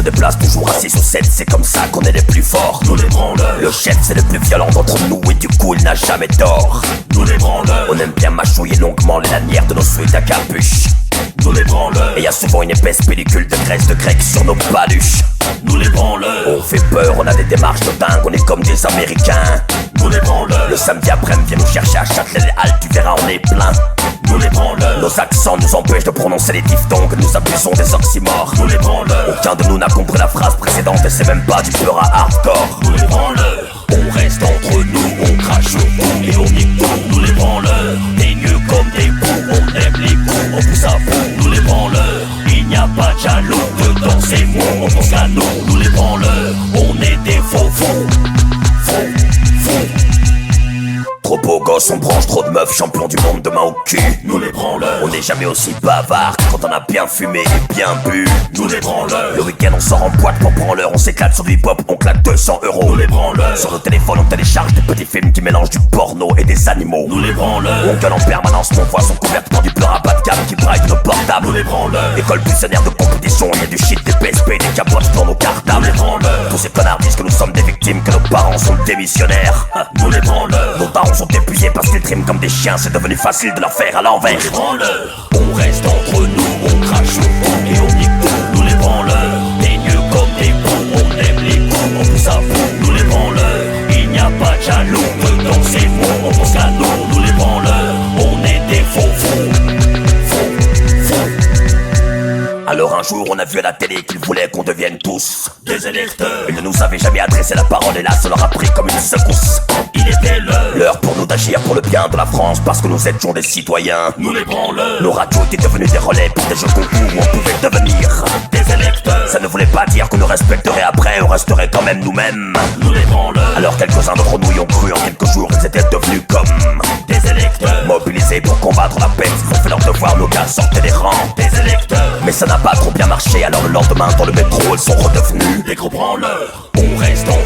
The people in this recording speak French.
se déplace toujours à 6 ou 7, c'est comme ça qu'on est les plus forts. Nous les branleurs. Le chef c'est le plus violent d'entre nous et du coup il n'a jamais tort. Nous les branleurs. On aime bien mâchouiller longuement les lanières de nos sweats à capuche. Nous les branleurs. Et y a souvent une épaisse pellicule de graisse de grec sur nos paluches. Nous les branleurs. On fait peur, on a des démarches de dingue, on est comme des Américains. Nous les branleurs. Le samedi après-midi viens nous chercher à Châtelet-les-Halles, tu verras on est plein. Nous les branleurs. Nos accents nous empêchent de prononcer les diphtongues, nous abusons des oxymores. Nous les branleurs. Aucun de nous n'a compris la phrase précédente et c'est même pas du peur à hardcore. Nous les branleurs. On reste entre nous, on crache au bout et on nique tout. Nous les branleurs. Des nœuds comme des bouts, on aime les coups, on pousse à bout. Nous les branleurs. Il n'y a pas de jaloux, dedans c'est mou, on pense à nous. Nous les branleurs. On est des faux fous. Trop beau gosse, on branche trop de meufs, champion du monde de main au cul. Nous les branleurs. On n'est jamais aussi bavard que quand on a bien fumé et bien bu. Nous les branleurs. Le week-end on sort en boîte pour branleur, on s'éclate sur du hip-hop, on claque 200 €. Nous les branleurs. Sur nos téléphones on télécharge des petits films qui mélangent du porno et des animaux. Nous les branleurs. On gueule en permanence, mon voix sont couvertes par du pleur à bas de gamme qui braille nos portables. Nous les branleurs. École buissonnière de compétition, y'a du shit, des PSP, des capotes dans nos cartables. Nous les branleurs. Tous ces connards disent que nous sommes des victimes, que nos parents sont démissionnaires. Nous les branleurs. Nos darons sont épuisés parce qu'ils triment comme des chiens, c'est devenu facile de leur faire à l'envers. Nous les branleurs. On reste entre nous, on crache au bout et on nique tout. Nous les branleurs. Des nœuds comme des bouts, on aime les coups, on pousse à bout. Nous les branleurs. Il n'y a pas de jaloux, dedans c'est mou, on pense qu'à nous. Nous les branleurs. On est des faux fous. Alors un jour on a vu à la télé qu'ils voulaient qu'on devienne tous des électeurs. Ils ne nous avaient jamais adressé la parole et là ça leur a pris comme une secousse. Il était l'heure pour nous d'agir pour le bien de la France parce que nous étions des citoyens. Nous les branleurs. Nos radios étaient devenus des relais pour des jeux concours où on pouvait devenir des électeurs. Ça ne voulait pas dire qu'on nous respecterait après, on resterait quand même nous-mêmes. Nous les branleurs. Alors quelques-uns d'entre nous y ont cru en quelques jours, ils étaient devenus comme des électeurs. Mobilisés pour combattre la peste, ils ont fait leur devoir, nos gars sortaient des rangs des électeurs. Mais ça n'a pas trop bien marché, alors le lendemain dans le métro ils sont redevenus des gros branleurs. On reste en